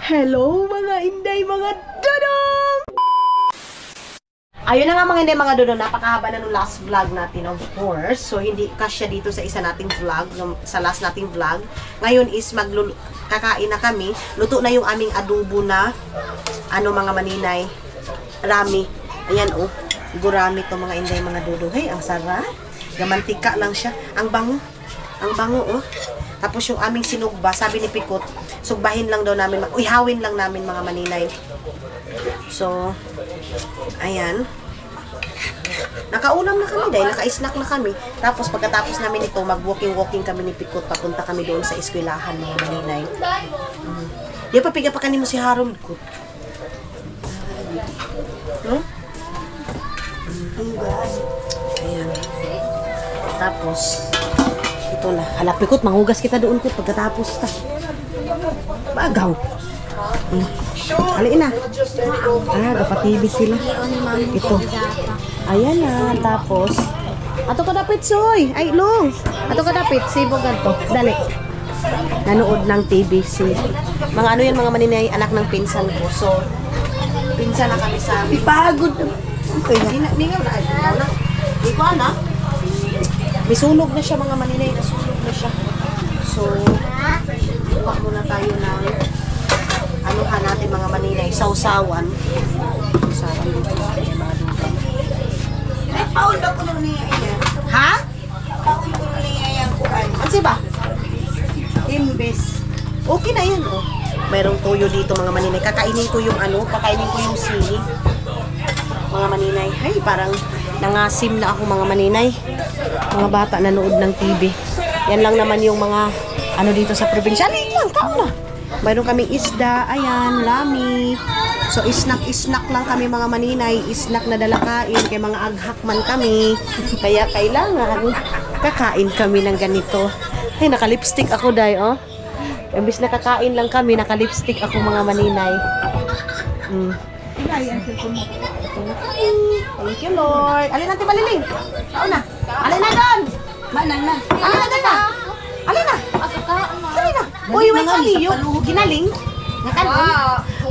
Hello mga inday, mga dodong! Ayun na nga mga inday, mga dodong, napakahaba na nung last vlog natin, of course. So hindi kasya dito sa isa nating vlog, sa last nating vlog. Ngayon is kakain na kami. Luto na yung aming adobo na mga maninay, rami. Ayan gurami to mga inday, mga dodong. Hey, ang sarap. Gamantika lang siya. Ang bango Tapos yung aming sinugba, sabi ni Pikot, sugbahin lang daw namin, ihawin lang namin mga maninay. So, ayan. Nakaulam na kami dahil naka-snack na kami. Tapos pagkatapos namin ito, mag-walking kami ni Pikot, papunta kami doon sa eskwelahan mga maninay. Di pa piga pa kanimo si Harold ko. Ayan. Tapos, ito na. Hala, Pikot, manghugas kita doon ko pagkatapos ta. Bagaw. Haliin na. Kapatibis sila. Ito. Ayan na. Tapos, ato ka dapit, soy. Ay, long. Ato ka dapit. Sibog ganito. Dali. Nanood ng TV si mga yan, mga maninay, anak ng pinsan ko. So, pinsan na kami sa amin. Ipagod. Mingaw na. Ikaw na. May sunog na siya mga maninay, nasunog na siya. So, kuha muna tayo ng anuhan natin mga maninay, sausawan. Sausawan dito. Ay, paul ba ko nung niya yan? Ha? Paul ko nung niya yan kuhan. Ano ba? Imbes. Okay na yan Mayroong toyo dito mga maninay. Kakainin ko yung sili. Mga maninay. Ay, parang nangasim na ako mga maninay. Mga bata nanood ng TV. Yan lang naman yung mga dito sa probinsya. Lang, na. Mayroon kaming isda, ayan, lami. So snack lang kami mga maninay. Snack na dalakain kay mga aghak man kami. Kaya kailangan kakain kami ng ganito. Ay, naka-lipstick ako day, Imbis na kakain lang kami, naka-lipstick ako mga maninay. Thank you, Lord. Alin natin maliling? Saan na? Alin na doon? Manang na. Alin na doon na? Alin na? Alin na? Uy, wait kami. Yung ginaling.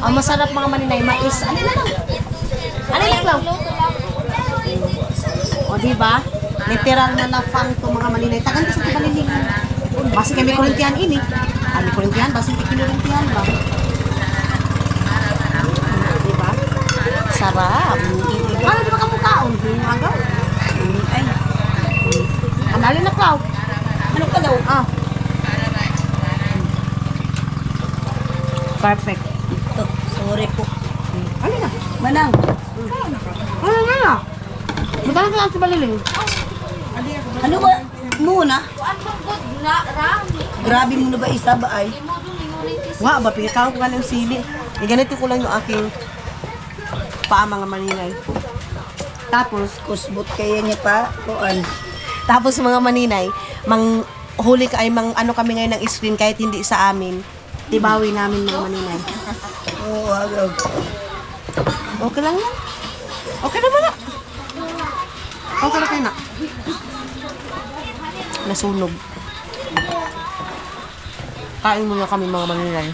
Ang masarap mga maninay, mais. Alin na lang? Alin na lang? Diba? Literal na lafang to mga maninay. Tagan ka sa maliling. Basi kami Korintiyan ini. Kami Korintiyan, basi Korintiyan ba? Diba? Sarap. Ano di ba kamukaon? Agaw? Ay. Andalin na Clau. Ano ka daw? Perfect. Ito. Sorry po. Ano na? Manang. Ano na? Magkano ka lang sa baliling? Ano ba? Muna? Grabe mo na ba isa ba ay? Wa ba? Pagkakaw ko ka ng sili. Ganito ko lang yung aking paa mga maninay. Tapos, kusbot kaya niya pa. Tapos mga maninay, huli ka ay kami ngayon ng screen kahit hindi sa amin. Tibawi namin mga maninay. Agaw. Okay lang yan. Okay naman na. Okay na kayo na. Nasunog. Kain muna kami mga maninay.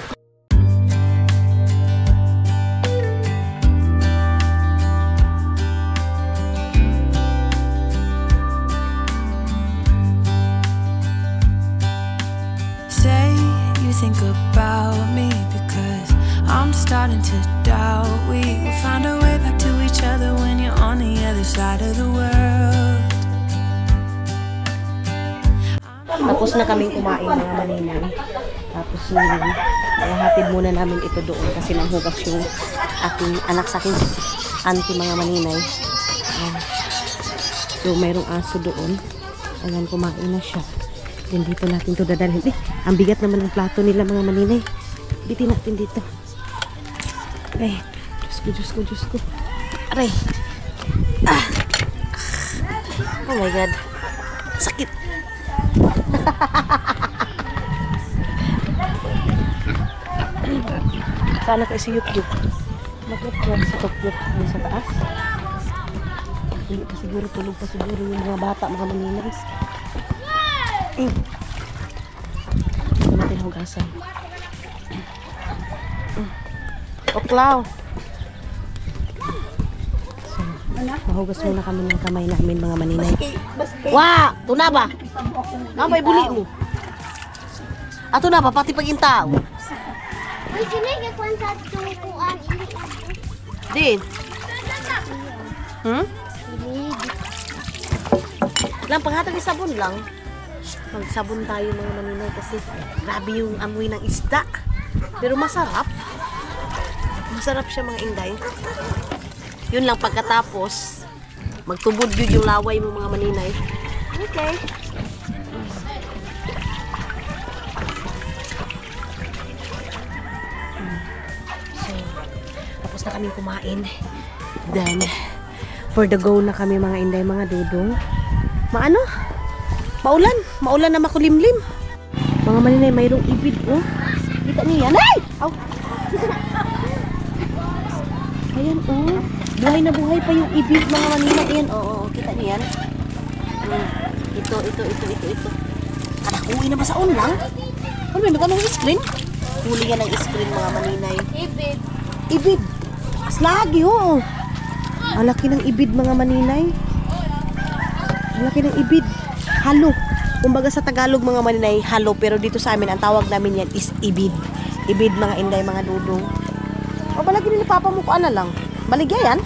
Think about me because I'm starting to doubt we will find our way back to each other when you're on the other side of the world. Tapos na kaming kumain mga maninay. Tapos hatid muna namin ito doon kasi nanghugas yung aking anak sa aking auntie mga maninay. So mayroong aso doon. Ayan, kumain na siya. Then dito natin ito dadalhin. Ang bigat naman ng plato nila mga maninay. Bitin natin dito. Ay, Diyos ko. Aray. Oh my God. Sakit. Sana ka isiyot yun. Mag-upload sa top-up sa taas. Hindi pa siguro, tulog pa siguro yung mga bata, mga maninay. Ito natin hugasan. Oklaw. Mahugas muna kami ng kamay namin mga maninay. Wa! Tuna ba? Nabay buli mo. Ato na ba? Pati pag intao. Uy, sinigay ko ang sa tungkuan. Din. Lang, panghatag sabon lang. Magsabon tayo mga maninay kasi grabe yung amoy ng isda. Pero masarap. Masarap siya mga inday. Yun lang pagkatapos, magtubod yun yung laway mo mga maninay. Okay. So, tapos na kami kumain. Then, for the go na kami mga inday, mga dudong. Maano? Maulan. Maulan na makulimlim. Mga maninay, mayroong ibid, oh. Kita niyo yan. Ay! Aw! Ayan, oh. Buhay na buhay pa yung ibig mga maninay. Ayan, oo. Kita niyo yan. Ito. Anak, uwi na ba sa lang? Ano ba? Magkano yung screen? Huli yan ang screen mga maninay. Ibid. Ibid. Mas lagi, oh. Ang laki ng ibid mga maninay. Ang laki ng ibid. Halo. Kumbaga sa Tagalog mga maninay, halo. Pero dito sa amin, ang tawag namin yan is ibid. Ibid mga inday, mga dudong. O balagi nila papa mo ko na lang. Baligya yan?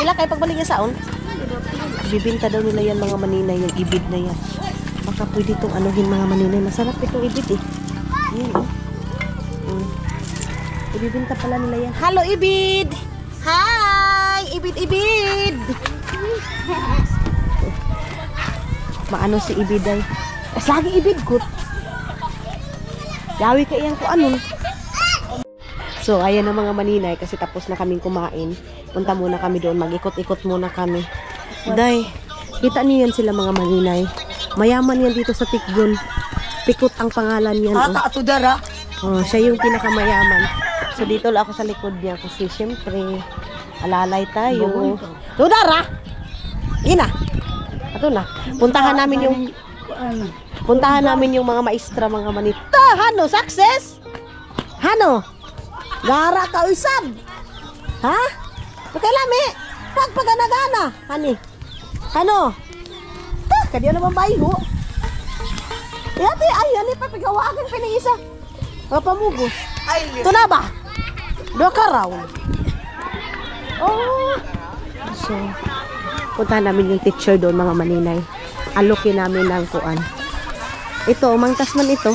Kila kayo pagbaligya saon? Bibinta daw nila yan mga maninay, yung ibid na yan. Baka pwede itong anuhin mga maninay. Masarap itong ibid eh. Yan oh. Ibibinta pala nila yan. Hello ibid! Hi! Ibid! Maano si ibid ay? Mas lagi ibid ko. Yawi ka iyan ko anon. So, ayan na mga maninay kasi tapos na kaming kumain. Punta muna kami doon. Mag-ikot-ikot muna kami. Day, kita niyo yan sila mga maninay. Mayaman yan dito sa Tikgon. Pikot ang pangalan yan. Ata ato dara. Oh, siya yung pinakamayaman. So, dito lang ako sa likod niya kasi syempre, alalay tayo. Tudara! Ina! Ato na. Puntahan namin yung mga maestra, mga manita. Hano, success? Hano? Gara ka usab. Ha? Pagkalami. Pagpaganagana. Hani. Hano? Kadiyo naman bayo. Ate, ay, hani pa pagawagan pa ng isa. Pamugos. Ay, Ito na ba? 2 ka round. Oh. So, puntahan namin yung teacher doon mga maninay. Alokin namin ng kuan. Ito, mangtas man ito.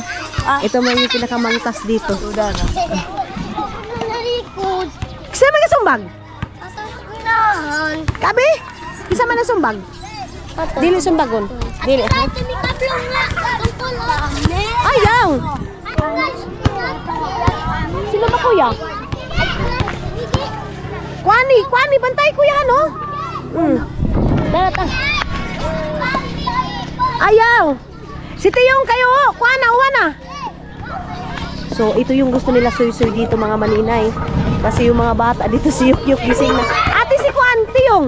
Ito man yung pinakamangtas dito. dara. Nalikod. Kasi may kasumbag? Unahan. Kabi? Isa man na sumbag? Dili sumbagon. Dili. Ay, tumikablong nga. Tungkol lang. Ayaw! Sino ba kuya? Kwani, bantay kuya no? Dara. Ayaw! Si Tiyong kayo, kuana, uwana. So, ito yung gusto nila suy-suy dito mga maninay. Kasi yung mga bata dito si Yukyuk gising na. Ate si Kuan, Tiyong!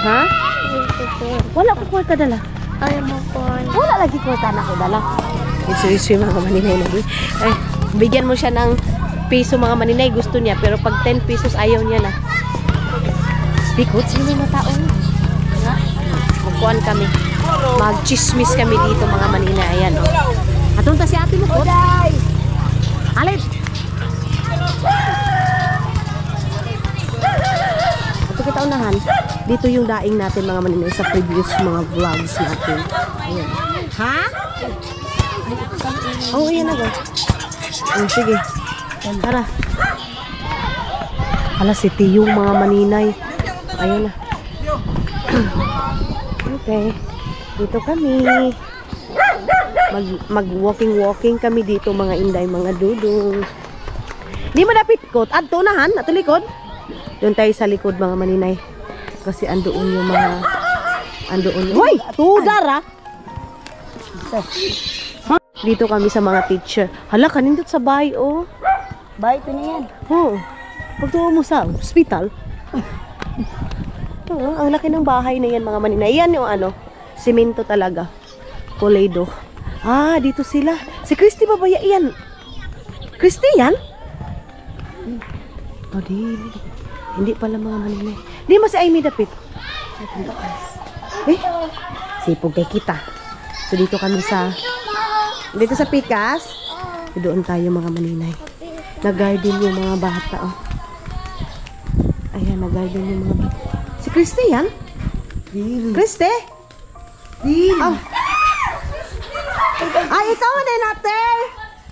Ha? Wala ko kwarta dala. Ay, mo po. Wala lagi kwarta na ko dala. Suy-suy mga maninay na. Eh, bigyan mo siya ng piso mga maninay, gusto niya. Pero pag 10 pesos, ayaw niya na. Bikot, sino na taon? Magkuhan kami. Mag-chismis kami dito mga maninay. Ayan, oh. Atong ta si ate mo ko. Alit! Ito kita unahan. Dito yung daing natin mga maninay sa previous mga vlogs natin. Ayan. Ha? Oo, ayan na go. Sige. Tara. Hala, si Tiyong mga maninay. Ayan na. Okay. Dito kami. Mag-walking kami dito mga inday, mga dudong. Di mo napitkot. Adto nahan, ato likod. Doon tayo sa likod mga maninay. Kasi andoon yung mga Hoy! Tudara! Dito kami sa mga teacher. Hala, kanindot sa bahay, oh. Bay ito niyan. Oo. Pagtuwa mo sa hospital. Oo, ang laki ng bahay na yan mga maninay. Yan yung simento talaga. Koledo. Ah, dito sila. Si Christy babaya yan. Christian? Oh, hindi pala mga maninay. Di mo si Amy dapit. Eh, sipog kay kita. So dito kami sa Pikas. Doon tayo mga maninay. Nag-garden yung mga bata. Oh. Ayan, nag-garden yung mga bata. Si Christy yan? Christy? Oh. Ay, ikaw na natin.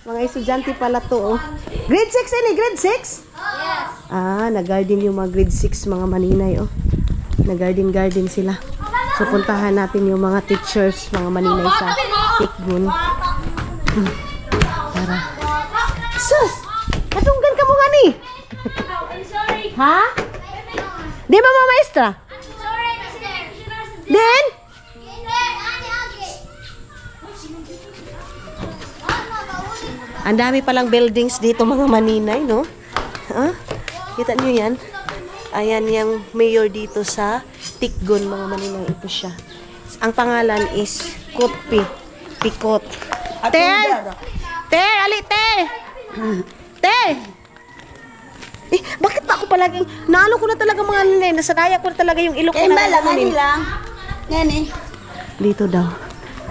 Mga estudyante pala to. Oh. Grade 6 ini, grade 6? Yes. Ah, nag-garden yung mga grade 6 mga maninay. Oh. Nag-garden sila. So, puntahan natin yung mga teachers, mga maninay sa Tikgun. Tara. Sus! Matunggan ka mo nga ni? Ha? Di ba mga maestra? Then? Ang dami palang buildings dito mga maninay, no? Ha? Kita nyo yan? Ayan yung mayor dito sa Tikgun mga maninay. Ito siya. Ang pangalan is Kutpi. Pikot. Te! Te! Ali, te! Te! Eh, bakit pa ako palaging naano ko na talaga mga maninay? Nasanaya ko na talaga yung ilok ko na namin. Nene. Dito daw.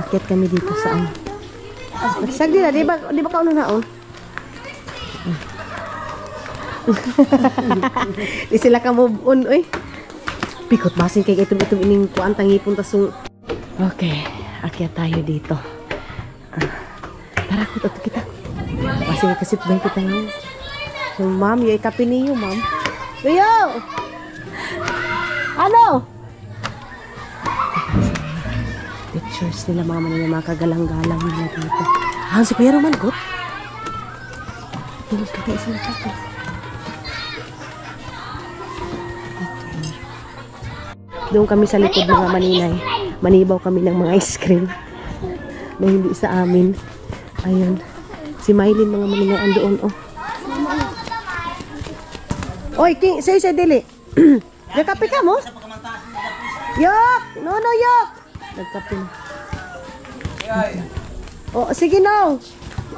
Akyat kami dito sa ano. Sagdi na, di ba kauno naon? Di sila ka move on, oy. Pikot basin kay itong ining kuan tangipon tasong. Okay, akyat tayo dito. Tara ko kita. Basin kasip ba kita ngayon? So, ma'am, yoy kape niyo, ma'am. Yo! Ano? Pictures nila mga manila, mga kagalang-galang nila dito. Ah, si Kuya Roman, gut? Tulog ka tayo sa natin. Doon kami sa likod mga maninay. Manibaw kami ng mga ice cream na hindi sa amin. Ayun. Si Mylene mga maninay andoon, oh. Oy, King, say dili. Nagkape ka mo? Yok! No, yok! Nagkape na. Oh, sige no.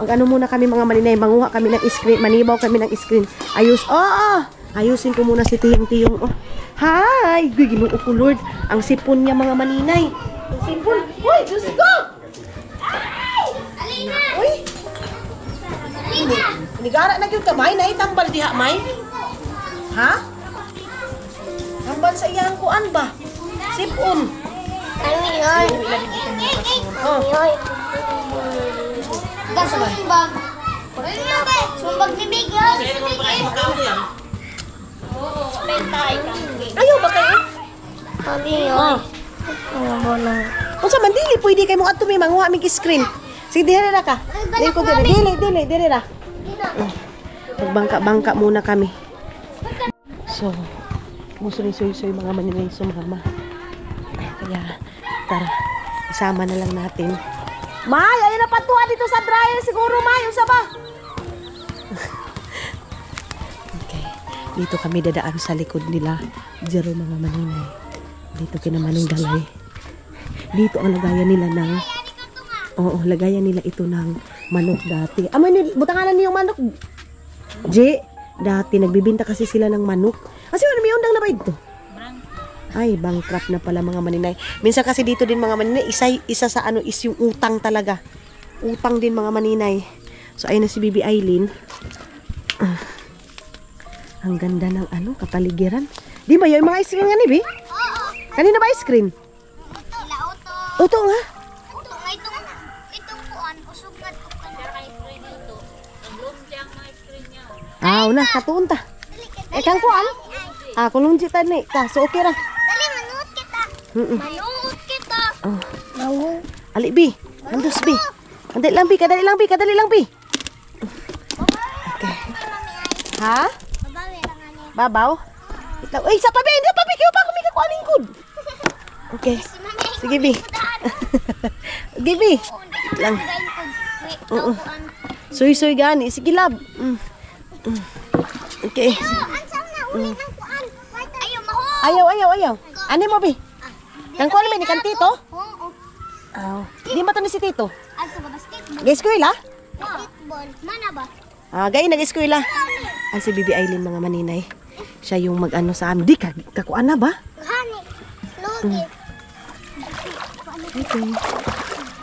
Mag-ano muna kami mga maninay, manguha kami ng screen, manibaw kami ng screen. Ayusin ko muna si Tiyong. Oh. Hi! Ginoo ko Lord. Ang sipon niya mga maninay. Ang sipon. Uy, Diyos ko! Uy! Nigara na yung kamay, naitambal diha, may? Ha? Tambal sa iyang kuan ba? Sipon. Oh. Gasumbag. Sumbag ni Big. Ayaw ba kayo? Oh. Kung sa mandili, pwede kayo mong ato may manguha mig screen. Sige, dire na ka. Dili ko dire na. Magbangka-bangka muna kami. So, gusto ni Soy mga maninay sumama. Kaya, tara, isama na lang natin. May, ayun na patuwa dito sa dryer siguro, May. Usa ba? Okay. Dito kami dadaan sa likod nila. Zero mga maninay. Dito kinamanong dalay. Dito ang lagayan nila ng... Oo, lagayan nila ito ng manok dati. Butanganan niyo yung manok. Dati nagbibinta kasi sila ng manok. Kasi may undang na ba ito? Ay, bankrupt na pala mga maninay. Minsan kasi dito din mga maninay, isa sa ano is yung utang talaga. Utang din mga maninay. So, ayun na si Bibi Aileen. Ang ganda ng ano, kapaligiran. Di ba yung mga ice cream nga ni, Bi? Kanina ba ice cream? Uto nga. Itong kuan, usog na ito ka na ice cream dito. Na, katuon ta. Kang kuan? Kulong jita ni. So, okay ra. Dali, manuot kita. Manuot kita. Ali, Bi. Andos, Bi. Kadali lang, Bi. Okay. Ha? Babaw? Uy, sa pabi. Hindi pa, Bi. Kaya pa ako may kakuan lingkod. Okay. Sige, Bi. Sige, Bi. Lang. Suy gani. Sige, lab. Okay. Ayaw. Ano mo, Bi? Kang kuan may ni kan Tito? Di ba to ni si Tito? Ato ba basketball? Guys ko ila? Basketball. Mana ba? Gay, nag-eskwela. Ang si Bibi Aileen mga maninay. Siya yung mag-ano sa amin. Di, kakuan na ba? Hani. Logi. Okay.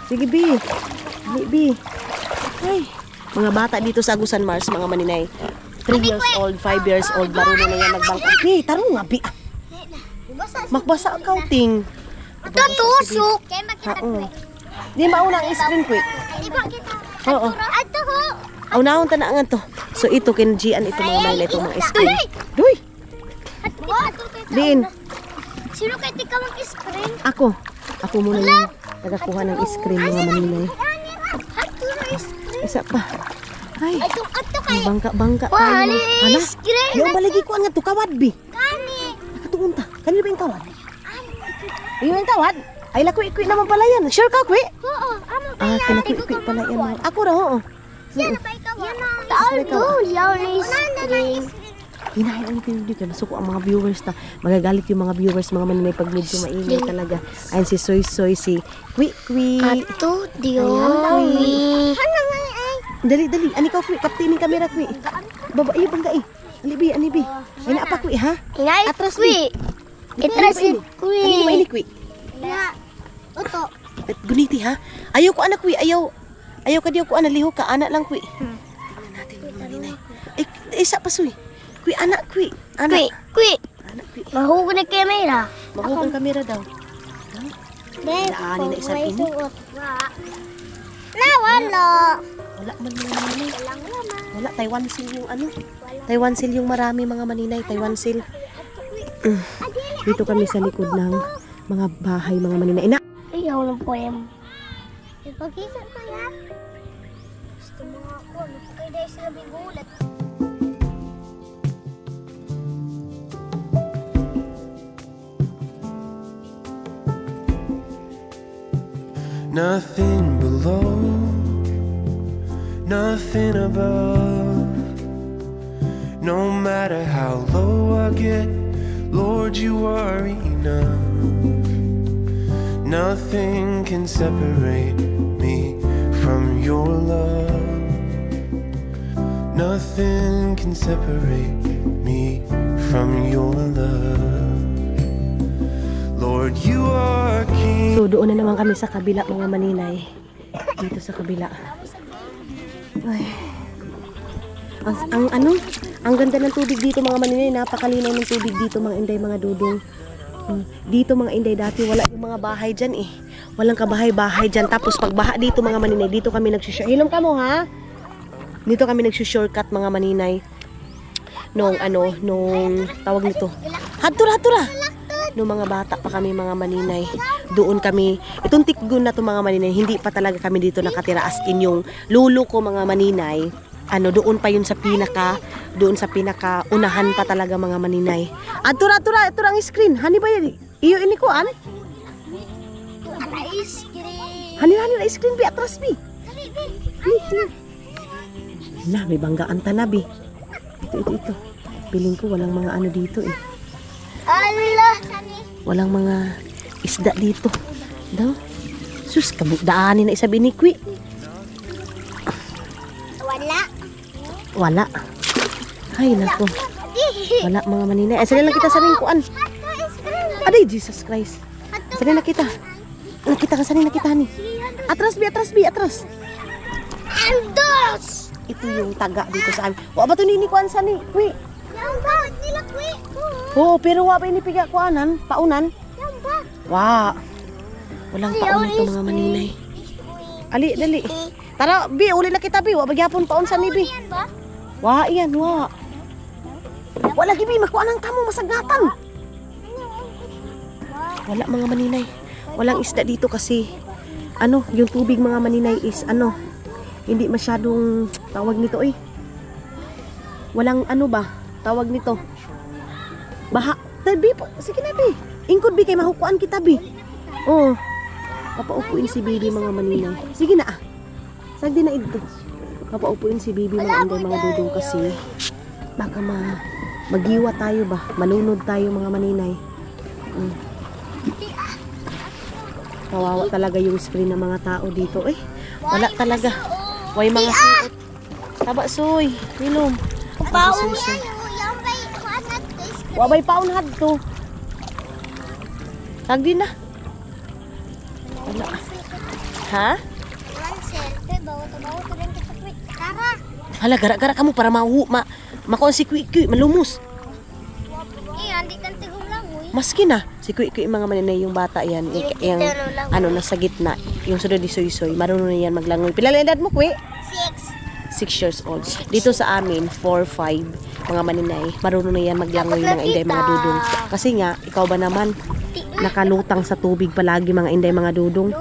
Sige, Bi. Ay, Bi. Ay. Mga bata dito sa Agusan Mars, mga maninay. 3 years old, 5 years old. Marunong na yan nagbangka. Bi, taro nga, Bi. Magbasa ang kauting. Ito tusok. Kaya makita ko eh. Di mauna ang screen ko. Di ba kita? Oo. Ato ho. Aunahon ta na nga to. So ito kinjian ito mga maninay itong mga screen. Duy. Ato kay Din. Sino kay tika mag screen? Ako. Ako muna yung nagakuha ng screen mga maninay. Ato na screen. Isa pa. Ay. Ato kay. Bangka-bangka tayo. Wali Hala. screen. Yung baligi ko nga to kawad bi. Kani. Nakatuon ta. Kanino ba yung kawad? Yung yung kawad? Ay lakwi-kwi naman pala yan. Sure ka kwi? Oo, amo Kinakwi-kwi pala yan. Ako raw, oo. Yan ba ikaw? Yan na. Yaw ni screen. Hinahayaan ko yung dito. Nasuko ang mga viewers ta. Magagalit yung mga viewers, mga maninay pag medyo maingay talaga. Ayun si Soy Soy, si Kwi. Ato dio. Ano nga ay? Dali. Ani ka Kwi, kaptinin kamera Kwi. Baba, iyo bangga eh. Ani bi. Ay na apa Kwi ha? Inay Atras Kwi. Itras Ani ba ini Kwi? Na. Oto. Guniti ha? Ayaw ko anak Kwi, ayaw ka diyo ko anak liho ka, anak lang Kwi. Ano natin mga maninay? Isa pa Soy. Kwi, anak Kwi. Anak. Kwi. Anak Kwi. Mahugo na kamera. Mahugang kamera daw. Laani na isang ini. Wala. Wala man mga maninay. Wala, Taiwan seal yung ano. Taiwan seal yung marami mga maninay. Taiwan seal. Dito kami sa likod ng mga bahay mga maninay. Ayaw ng poem. Ipag-isa ko yan. Gusto mo nga ako. Napakay dahil sila bigulat. Nothing below, nothing above. No matter how low I get, Lord, you are enough. Nothing can separate me from your love. Nothing can separate me from your love. Lord, you are king. So doon na naman kami sa kabila mga maninay. Dito sa kabila. Ay. Ang ganda ng tubig dito mga maninay. Napakalinaw ng tubig dito mga inday, mga dudong. Dito mga inday, dati wala yung mga bahay dyan eh. Walang kabahay-bahay dyan. Tapos pag baha dito mga maninay, dito kami nagsushort. Hilong ka mo ha? Dito kami nagsushortcut mga maninay. Nung tawag nito. Hatura. Nung mga bata pa kami mga maninay. Doon kami, itong tikgun na to mga maninay, hindi pa talaga kami dito nakatira. As in yung lulo ko mga maninay. Doon pa yun sa pinaka unahan pa talaga mga maninay. Atura, ito ang screen. Hani ba yan? Iyo inikuan? Hani na screen bi atras bi. Na, may banggaan ta na bi. Ito. Piling ko walang mga ano dito eh. Allah. Walang mga isda dito. Daw. Sus, daanin na isa binikwi. Wala. Ay, nako. Wala mga maninay. Ay, sila lang kita sa ringkuan. Aday, Jesus Christ. Sila na kita. Nakita ka, sila na kita ni. Atras bi. Andos. Ito yung taga dito sa amin. Wa ba ito ninikuan sa ni? Kwi. Yang ba? Nila kwi. Oo, pero wa ba inipiga kuanan? Paunan? Yang ba? Wa. Walang paun ito mga maninay. Ali, dali. Tara, bi, uli na kita bi. Wa bagyapon paun sa ni bi. Yan ba? Wa, iyan, wa. Wala gibi, makuanan kamo masagatan. Wala mga maninay. Walang isda dito kasi yung tubig mga maninay is hindi masyadong tawag nito eh. Walang tawag nito. Baha. Tabi po, sige na bi. Ingkod bi kay mahukuan kita bi. Oh. Papaupuin si baby mga maninay. Sige na ah. Sagdi na ito. Papaupuin si baby mga inday mga dudong kasi baka magiwa tayo ba? Malunod tayo mga maninay. Kawawa talaga yung screen ng mga tao dito eh. Wala talaga. Way mga suot. Taba soy, milom. Baong yan. Yung bay, kuan at taste. Wabay paun hadto. Tag din na. Wala. Ha? One selfie, bawo to rin kita quick. Tara. Hala, gara-gara kamu para makuha si Kui-Kui, malumos. Hindi kan tigong lang, uy. Maski na, si Kui-Kui mga maninay yung bata yan, yung nasa gitna, yung sunod ni Soy-Soy, marunong na yan maglangoy. Pila lang edad mo, Kui? 6 years old. Dito sa amin, 4, 5, mga maninay, marunong na yan maglangoy mga inday, mga dudong. Kasi nga, ikaw ba naman, nakalutang sa tubig palagi mga inday, mga dudong.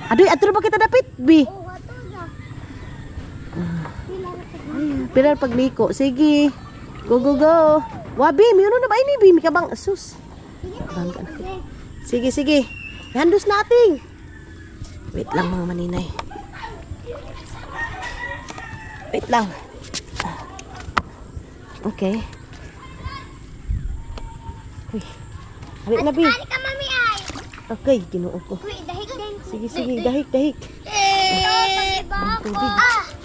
Adoy, ato ba kita dapit, Bi? Pilar pagliko. Sige. Go, go, go. Wabi, mayroon na ba ini, Bi? May kabang, sus. Bangga na. Sige, sige. Ihandos natin. Wait lang mga maninay. Wait lang. Okay. Uy. Halik na, Bi. Ari ka, mami, ay. Okay, ginoo ko. Uy, dahig din. Sige, sige. Dahik, dahik. Pag-iba ako.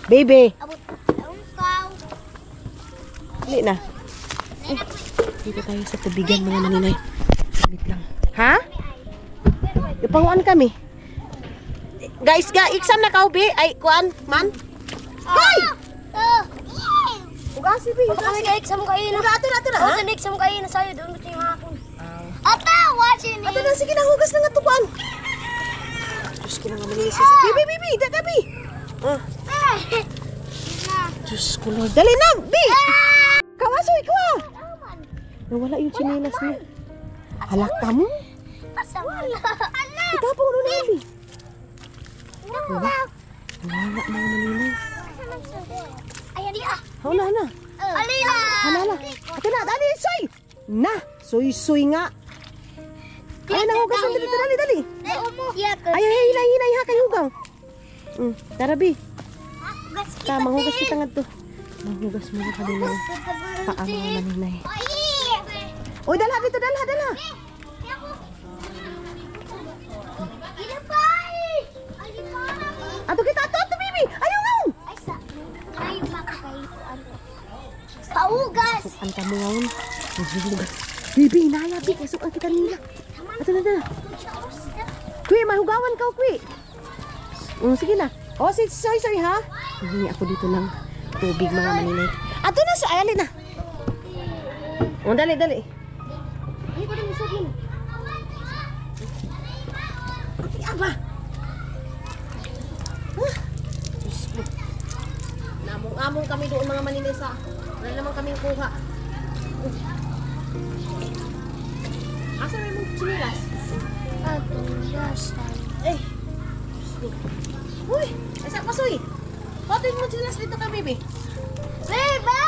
Baby. Abot. Ungkaw. Halik na. Dito tayo sa tubigan mga maninay. Wait lang. Ha? Ipanguan kami. Guys, exam na ka, Bi. Ay, kuan, man. Hoy! Ugasi, Bi. Kami ka-exam kayo na. Ato na, ha? Ito na-exam kayo na sa'yo. Doon mo yung hapon. Ata, watching me. Ato na, sige na, hugas na nga tukuan. Diyos ko na nga maninay. Bi, daga, Bi. Diyos ko, Lord. Dali na, Bi. Kawasoy ko, ah. Nawala yung chinelas niya. Halak ka mo. Wala. Itapong mo na, Bi. Wala mga maninay. Ayan dia. Hala na. Alila. Hala. Ate na, dali, soy. Na, soy nga. Ay, nangugas na dito, dali. Ay, hinay ha, kayo hugaw. Tara, Bi. Manghugas kita nga to. Manghugas mo na kanina. Paang mga maninay. Uy, dala dito, dala. Ato kita, ato, Bibi. Ayaw nga. Paugas. Sukan ka mo ngayon. Maghuhugas. Bibi, inaya, Bi. Sukan kita nila. Ato na. Kui, mahugawan ka, Kui. Sige na. Oh, sorry, ha? Hihingi ako dito ng tubig, mga maninay. Ato na, ayali na. Dali. Ay, ko na misagin. Aba. Namong-among kami doon, mga maninay, sa wala naman kaming kuha. Asa na yung chinilas? Eh. Uy, asa pasoy. Patuin mo chinilas dito ka, Bibi. Bebe!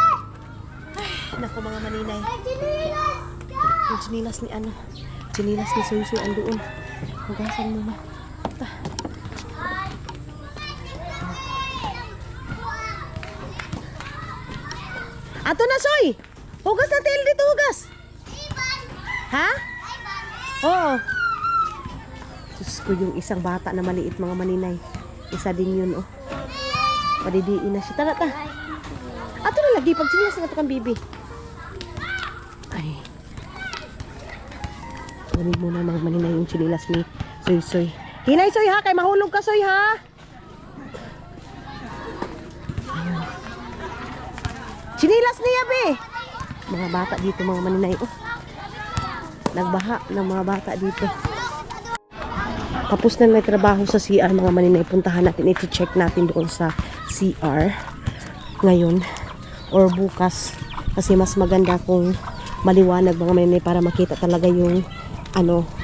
Naku, mga maninay. Yung chinilas ni ano. Chinilas ni Soy-Soy andoon. Hugasan mo na. Ato na, Soy! Hugas na tail dito, hugas! Ha? Oo. Diyos ko, yung isang bata na maliit, mga maninay. Isa din yun, oh. Padidiin na siya. Tara. Ato na lagi, pag sinilas na ito kang Bibi. Ay. Kunin mo na, mga maninay, yung chinilas ni Soy-Soy. Hinay, Soy, ha? Kay mahulog ka, Soy, ha? Ayun. Chinilas niya, Be! Mga bata dito, mga maninay, oh. Nagbaha ng mga bata dito. Tapos na may trabaho sa CR, mga maninay. Puntahan natin, i-check natin doon sa CR ngayon or bukas. Kasi mas maganda kung maliwanag, mga maninay, para makita talaga yung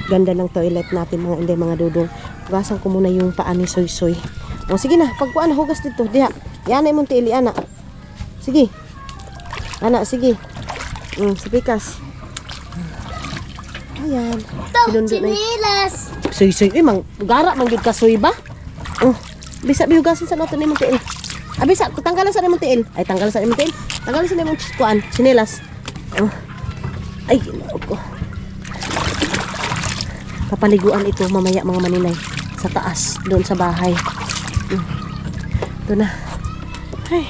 ganda ng toilet natin, mga inday, mga dudong. Hugasan ko muna yung paa ni Soy-Soy. O sige na, pagkuan, hugas dito. Diha, yan ay mong tiili, ana. Sige. Ana, sige. Sipikas. Ayan. Sinundo na Chinilas. Soy-Soy. Gara, manggid ka, Soy ba? Bisa, bihugasin sa nato na yung tiil. Bisa, tanggalan sa na yung tiil. Ay, tanggalan sa na yung tiil. Tanggalan sa na yung kuan, sinilas. Ay, ginoo ko. Papaliguan ito mamaya, mga maninay. Sa taas, doon sa bahay. Ito na. Ay.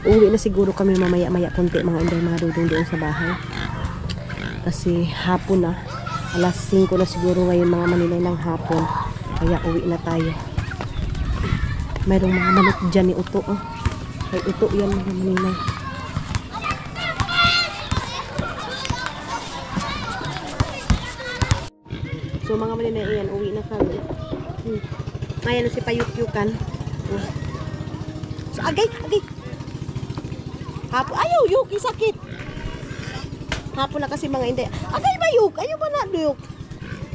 Uwi na siguro kami mamaya-maya konti mga inday mga dudong doon sa bahay. Kasi hapon na. Alas 5 na siguro ngayon mga Manilay ng hapon. Kaya uwi na tayo. Mayroong mga manok dyan ni Uto. Oh. Ay Uto yan mga Manilay. So mga Manilay, ayan, uwi na kami. Ayan na si Payut-yukan. So agay. Hapon, ayaw yuk, sakit. Hapon na kasi mga inday. Agay ba yuk? Ayaw ba na yuk?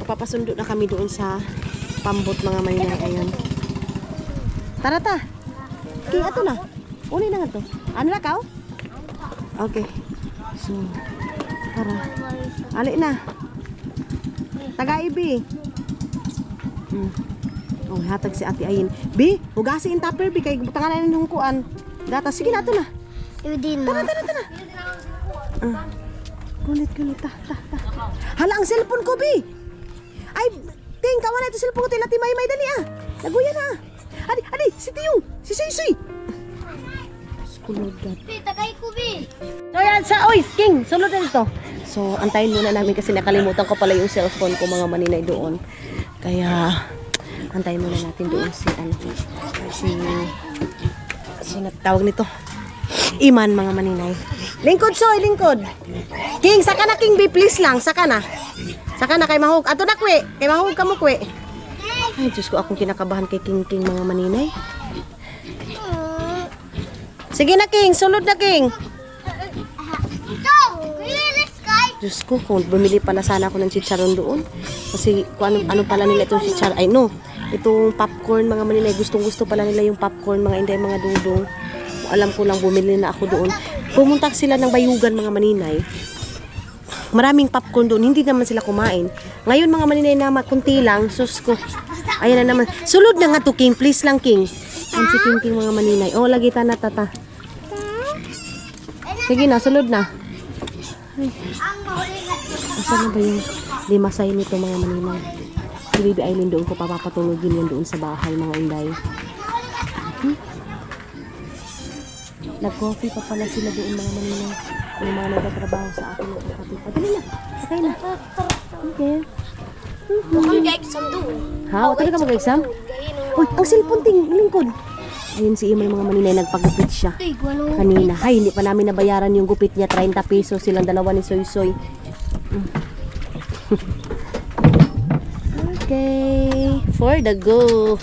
Papasundo na kami doon sa pambot mga Manilay. Ayan. Tara ta. Okay, ato na. Uli na nga to. Ano na kao? Okay. So, tara. Ali na. Taga-ibi. Oh, hatag si Ate Ayin. Bi, hugasi in tupper, bi. Kay tanganan ng kuan. Gata, sige na, ato na. Tara. Kulit. Ta. Hala, ang cellphone ko, bi. Ay, ting, kawan na ito cellphone ko. Tilati may dali ah. Naguya na. Adi, si Tiyong. Si Soy. Skulod God. Tagay ko, Bi. So yan, oy, King, sulod na dito. So, antayin muna namin kasi nakalimutan ko pala yung cellphone ko mga Manilay doon. Kaya, antayin muna natin doon si tawag nito. Iman mga Manilay. Lingkod, Soy, lingkod. King, saka na King, B, please lang, saka na. Saka na kay Mahog. Ato na, Kwe. Kay Mahog ka mo, Kwe. Ay, Diyos ko, akong kinakabahan kay King mga Manilay. Sige na, King. Sulod na, King. Diyos ko, kung bumili pala sana ako ng chicharon doon. Kasi kung ano pala nila itong chicharon. Ay, no. Itong popcorn, mga Manilay. Gustong-gusto pala nila yung popcorn, mga inday, mga dudong. Alam ko lang, bumili na ako doon. Pumunta sila ng Bayugan, mga Manilay. Maraming popcorn doon. Hindi naman sila kumain. Ngayon, mga Manilay na kunti lang. Sus ko. Ayan na naman. Sulod na nga to, King. Please lang, King. Ang si King mga Manilay. Oh, lagi na tata. Sige na, sulod na. Ay. Asan na ba yung limasay nito mga Manilay? Si Baby Aileen doon ko papapatulogin yan doon sa bahay mga inday. Nag-coffee pa pala sila doon mga Manilay. Yung mga nagtatrabaho sa akin ng kapatid. Dali na, sakay na. Okay. Mag-exam doon. Ha? O talaga mag-exam? Uy, ang cellphone ting, lingkod. Ayun si Imay mga Manilay, nagpagupit siya kanina. Hay, hindi pa namin nabayaran yung gupit niya, 30 pesos silang dalawa ni Soy. Okay, for the go.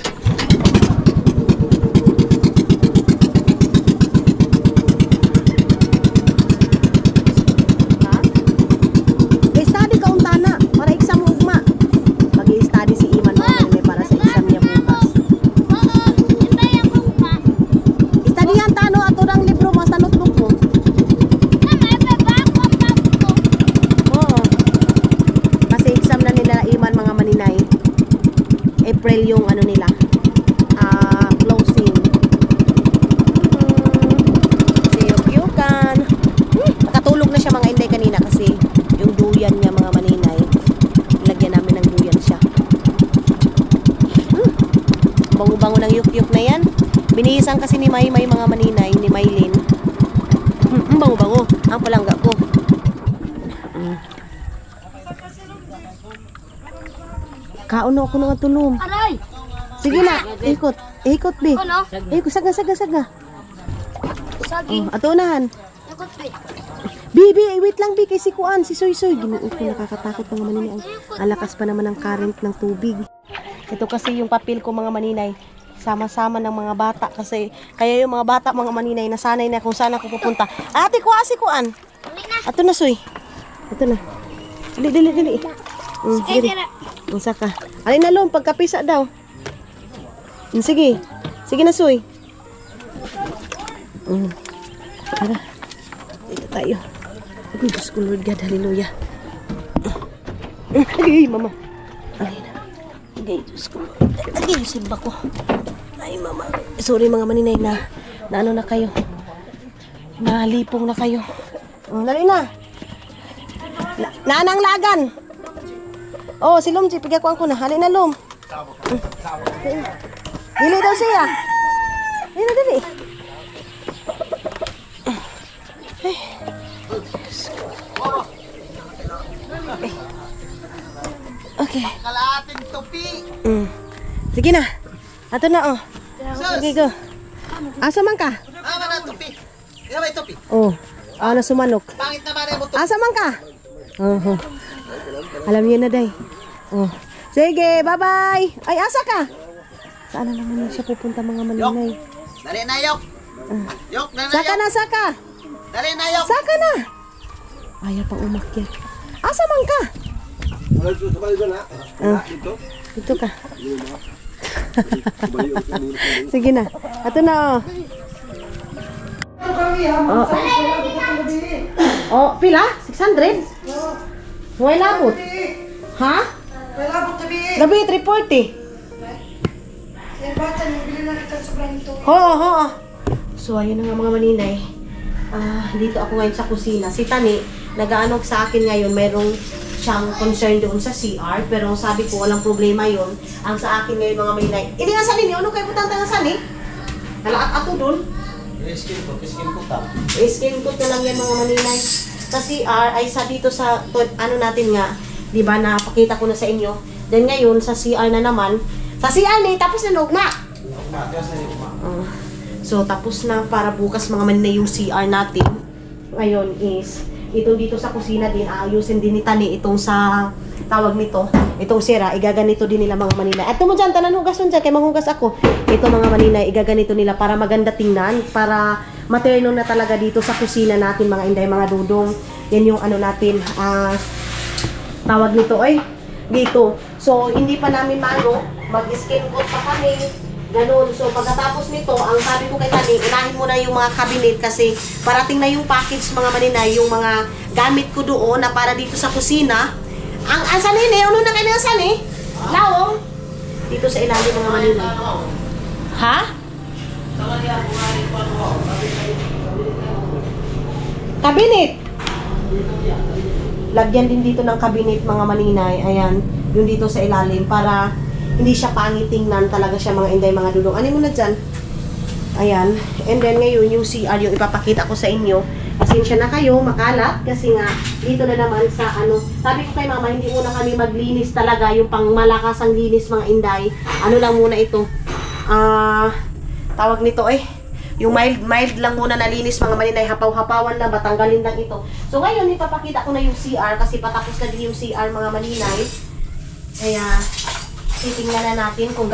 April yung ano nila closing. Siyok-yukan. Nakatulog na siya mga inday kanina kasi yung duyan niya mga Manilay, lagyan namin ng duyan siya. Bango-bango ng yuk-yuk na yan. Binihisan kasi ni Maymay mga Manilay, ni Maylin. Bango-bango ang palangga ko. Kauno ako nung tulong. Aray! Sige na, ikot. Ikot, Bi. Ano? Ikot, saga. Saging. Ato unahan. Ikot, Bi. Bi, wait lang, Bi. Kay si Kuan, si Soy. Ginuot ko, nakakatakot mga Manilay. Ang lakas pa naman ng current ng tubig. Ito kasi yung papel ko mga Manilay. Sama-sama ng mga bata. Kasi, kaya yung mga bata mga Manilay, nasanay na kung saan ako pupunta. Ate, si Kuan. Ato na, Soy. Ato na. Dili. Sige. Unsa ka? Alin na lom, pagkapisa daw. Sige. Sige na, Soy. Tara. Dito tayo. Ay, Diyos ko, Lord God. Hallelujah. Ay, mama. Ay, Diyos ko, Lord. Ay, simba ko. Ay, mama. Sorry mga Manilay na ano na kayo. Nalipong na kayo. Dali na. Nanang lagan. Oh, si Lom, pigyan ko na. Halin na, Lom. Dili daw siya. Ayun na, dali. Okay. Kalahating tupi. Sige na. Ato na, oh. Sige, go. Asa man ka? Mana tupi. Ina may tupi. Oh. Na sumanok. Pangit naman mo tupi. Asa man ka? Oh. Alam niyo na, day. Oh. Sige, bye-bye. Ay, asa ka? Saan na naman siya pupunta mga maninay? Dali na yok. Yok na na Saka yok. na, saka. Dali na yok. Saka na. Ayaw pang umakyat. Asa man ka? Dito ka. Sige na. Ato na, oh. Oh, pila? 600? Huwag labot. Ha? Gabi, 340. Oo. So, ayun na nga mga maninay. Dito ako ngayon sa kusina. Si Tani, nag-aanog sa akin ngayon, mayroong siyang concern doon sa CR. Pero sabi ko, walang problema yon. Ang sa akin ngayon mga maninay. Hindi nga sani, ano kayo putang nga sani? Nalaat ako doon. Skin ko ta. Skin coat na lang yan mga maninay. Sa CR ay sa dito sa ano natin nga, 'di ba, napakita ko na sa inyo. Then ngayon sa CR na naman, sa CR ni tapos na ugma. So tapos na para bukas mga maninay yung CR natin. Ngayon is ito dito sa kusina din aayusin din ni Tani itong sa tawag nito, itong sira, igaganito din nila mga maninay. At mo dyan, tanan hugas mo dyan, kaya manghugas ako. Ito mga maninay, igaganito nila para maganda tingnan, para materno na talaga dito sa kusina natin mga inday, mga dudong. Yan yung ano natin, tawag nito, dito. So, hindi pa namin mag-skin coat pa kami, ganun. So, pagkatapos nito, ang sabi ko kay Tani, unahin mo na yung mga cabinet kasi parating na yung package mga maninay, yung mga gamit ko doon na para dito sa kusina. Ang sani ni, ano na kayo na sani? Lawong? Dito sa ilalim mga maninay. Ha? Cabinet. Lagyan din dito ng cabinet mga maninay. Ayan, yung dito sa ilalim para hindi siya pangit tingnan talaga siya mga inday, mga dudong. Ano mo na dyan? Ayan. And then ngayon yung CR yung ipapakita ko sa inyo. Pasensya na kayo, makalat. Kasi nga, dito na naman sa ano. Sabi ko kay mama, hindi muna kami maglinis talaga. Yung pang malakas ang linis mga inday. Ano lang muna ito. Tawag nito yung mild lang muna na linis mga maninay. Hapaw-hapawan lang, batanggalin lang ito. So ngayon, ipapakita ko na yung CR. Kasi patapos na din yung CR mga maninay. Kaya titingnan na natin kung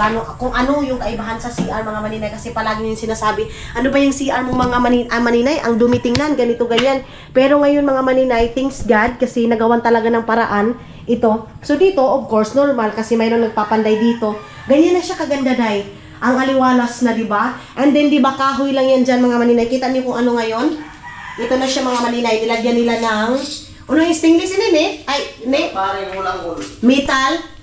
ano yung kaibahan sa CR mga maninay, kasi palagi yung sinasabi, ano ba yung CR mo mga maninay, ang dumi tingnan, ganito ganyan. Pero ngayon mga maninay, thanks God kasi nagawan talaga ng paraan ito. So dito, of course, normal kasi mayroon nagpapanday dito. Ganyan na siya kaganda, day. Ang aliwalas na, di ba? And then di ba kahoy lang yan diyan mga maninay. Kita niyo kung ano ngayon? Ito na siya mga maninay, nilagyan nila ng ano yung stainless ini, Parang ulang-ul. metal.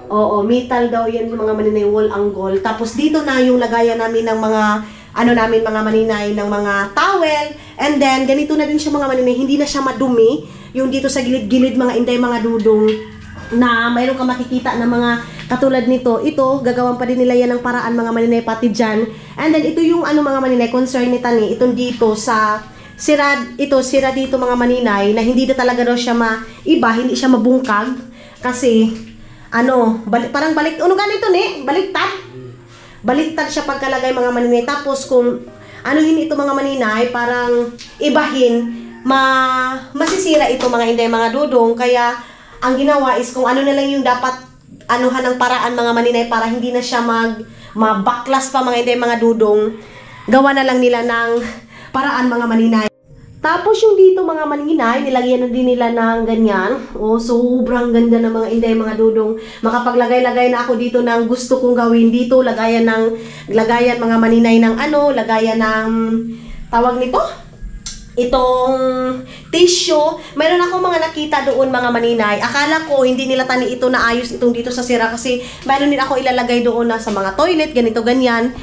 Oo, metal daw yan yung mga maninay, wall angle. Tapos dito na yung lagayan namin ng mga, ano namin mga maninay, ng mga towel. And then, ganito na din siya mga maninay, hindi na siya madumi. Yung dito sa gilid-gilid mga inday, mga dudong, na mayroon ka makikita na mga katulad nito. Ito, gagawan pa din nila yan ng paraan mga maninay, pati dyan. And then, ito yung ano mga maninay, concern ni Tani, itong dito sa sira dito mga maninay, na hindi na talaga daw siya maiba, hindi siya mabungkag kasi parang ganito baliktad siya pagkalagay mga maninay. Tapos kung ito mga maninay, parang ibahin, masisira ito mga inday, mga dudong. Kaya ang ginawa is kung ano na lang yung dapat ng paraan mga maninay para hindi na siya mabaklas pa mga inday, mga dudong, gawa na lang nila ng paraan mga maninay. Tapos yung dito mga maninay, nilagyan na din nila ng ganyan. Sobrang ganda ng mga inday, mga dudong. Makapaglagay-lagay na ako dito ng gusto kong gawin dito. Lagayan mga maninay ng lagayan ng tawag nito? Itong tissue. Mayroon ako mga nakita doon mga maninay. Akala ko hindi nila Tani ito naayos itong dito sa sira kasi mayroon din ako ilalagay doon na sa mga toilet, ganito ganyan.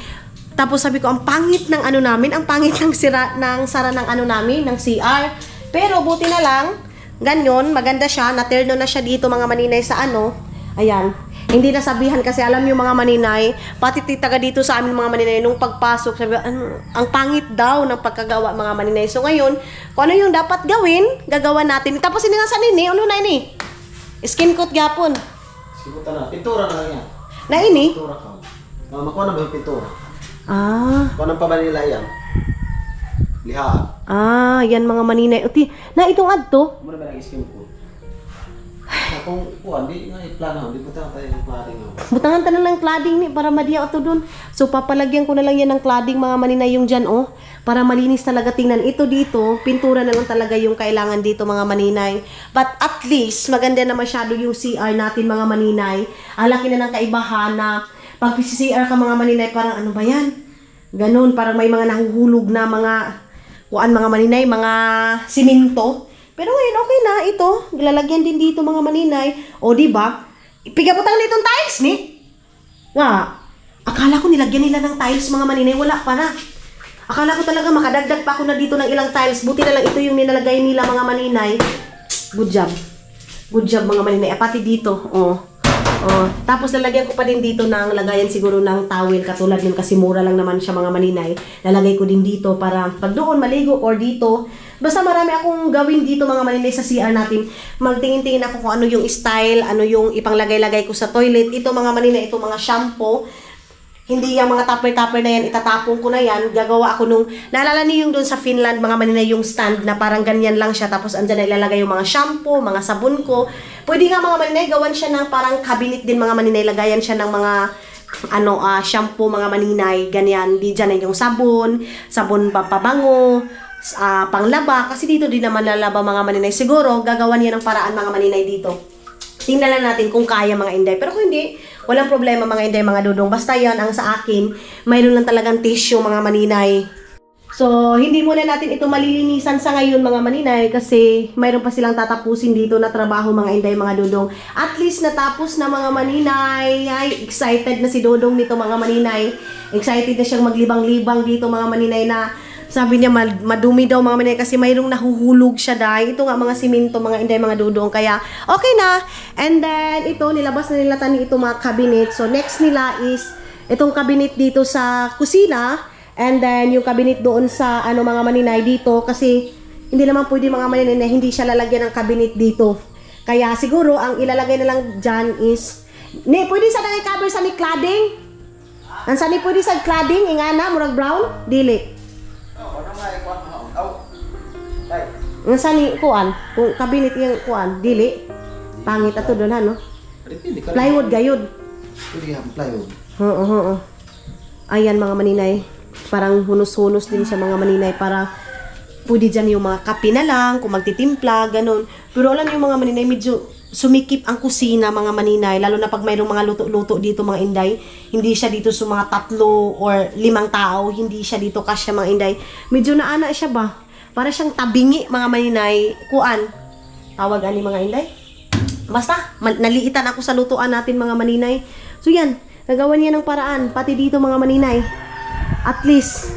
Tapos sabi ko, ang pangit ng namin, ang pangit ng sara ng namin, ng CR. Pero buti na lang, ganyan, maganda siya, naterno na siya dito mga maninay sa ayan. Hindi nasabihan kasi alam yung mga maninay, pati taga dito sa amin mga maninay, nung pagpasok, sabi, ang pangit daw ng pagkagawa mga maninay. So ngayon, kung ano yung dapat gawin, gagawa natin. Tapos ini nga sa nini, ano na ini? Skin coat gapon. Sibutan na. Pintura na lang yan. Na ini? Pintura ka. Makuha na ba yung pintura? Kuha ng pabanila yan. Lihaan. Yan mga maninay. Uti, na itong adto. Muna ba nag-skin ko? Kung kuha, di nga i-plano. Di ba tayo yung cladding? Butangan tanan ng cladding ni para madiya ito dun. So papalagyan ko na lang yan ng cladding mga maninay yung dyan para malinis talaga tingnan. Ito dito, pintura na lang talaga yung kailangan dito mga maninay. But at least maganda na masyado yung CR natin mga maninay. Ang laki na ng kaibahan na pag CR ka mga maninay, parang ano ba yan? Ganun, parang may mga nahuhulog na mga mga maninay, mga simento. Pero ngayon, okay na. Ito, lalagyan din dito mga maninay. O, diba? Pigaputang nitong tiles, ni? Nga. Akala ko nilagyan nila ng tiles mga maninay. Wala pa na. Akala ko talaga makadagdag pa ako na dito ng ilang tiles. Buti na lang ito yung nilalagay nila mga maninay. Good job. Good job mga maninay. Pati dito. Tapos lalagyan ko pa din dito ng lagayan siguro ng towel. Katulad yun kasi mura lang naman siya mga maninay. Lalagay ko din dito para pag doon maligo or dito. Basta marami akong gawin dito mga maninay sa CR natin. Magtingin-tingin ako kung ano yung style, ano yung ipanglagay-lagay ko sa toilet. Ito mga maninay, ito mga shampoo. Hindi yung mga tupper-tupper na yan, itatapon ko na yan. Gagawa ako nung, naalala niyo yung doon sa Finland, mga maninay, yung stand na parang ganyan lang siya. Tapos andyan na ilalagay yung mga shampoo, mga sabon ko. Pwede nga mga maninay, gawan siya ng parang cabinet din mga maninay. Lagayan siya ng mga shampoo mga maninay. Ganyan, di dyan na yung sabon pampabango, panglaba. Kasi dito din naman lalaba mga maninay. Siguro, gagawan niya ng paraan mga maninay dito. Tingnan lang natin kung kaya mga inday. Pero kung hindi, walang problema mga inday, mga dudong. Basta yan, ang sa akin, mayroon lang talagang tissue mga maninay. So, hindi muna natin ito malilinisan sa ngayon mga maninay kasi mayroon pa silang tatapusin dito na trabaho mga inday, mga dudong. At least natapos na mga maninay. Ay, excited na si Dodong nito mga maninay. Excited na siyang maglibang-libang dito mga maninay na sabi niya madumi daw mga maninay kasi mayroong nahuhulog siya dahil. Ito nga mga simento, mga inday, mga dudong. Kaya okay na. And then ito, nilabas na nila tani ito mga cabinet. So next nila is itong cabinet dito sa kusina. And then yung cabinet doon sa mga maninay dito. Kasi hindi naman pwede mga maninay na hindi siya lalagyan ng cabinet dito. Kaya siguro ang ilalagay na lang dyan is pwede sa nag-cover sa ni cladding. Ang sani pwede sa cladding, ingana, murag brown, dili. Ang sani kuan, kung cabinet yung kuan, dili. Pangit ato doon no. Plywood gayud. Plywood. Oo. Ayan mga maninay. Parang hunos-hunos din siya mga maninay para pwede dyan yung mga kape na lang, kung magtitimpla, ganun. Pero alam yung mga maninay, medyo sumikip ang kusina mga maninay, lalo na pag mayroong mga luto-luto dito mga inday. Hindi siya dito sa mga 3 or 5 tao, hindi siya dito kasya mga inday. Medyo naana siya ba? Para siyang tabingi mga maninay. Kuan, tawag ani mga inday. Basta, naliitan ako sa lutuan natin mga maninay. So yan, nagawa niya ng paraan, pati dito mga maninay. At least,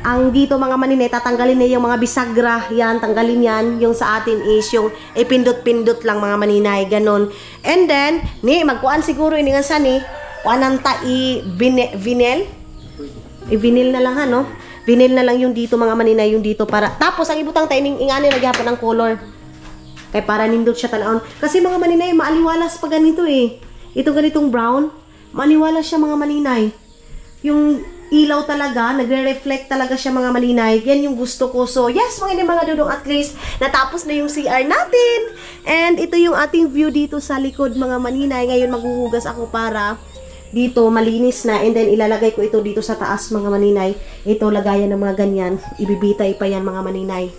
ang dito mga maninay, tatanggalin niya yung mga bisagra, yan, tanggalin yan. Yung sa atin is yung ipindot-pindot lang mga maninay, ganun. And then, magkuan siguro iningan sa kuananta i-vinyl. I-vinyl na lang no? Vinyl na lang yung dito mga maninay, yung dito para. Tapos, ang ibutang taining ingani, nagyapon ng color. Kaya para nindot siya tanawon. Kasi mga maninay, maaliwalas pa ganito Itong ganitong brown, maaliwalas siya mga maninay. Yung ilaw talaga, nagre-reflect talaga siya mga maninay. Yan yung gusto ko. So, yes, mga dudong, at least natapos na yung CR natin. And ito yung ating view dito sa likod mga maninay. Ngayon maghuhugas ako para dito malinis na. And then ilalagay ko ito dito sa taas mga maninay. Ito lagayan ng mga ganyan. Ibibitay pa yan mga maninay.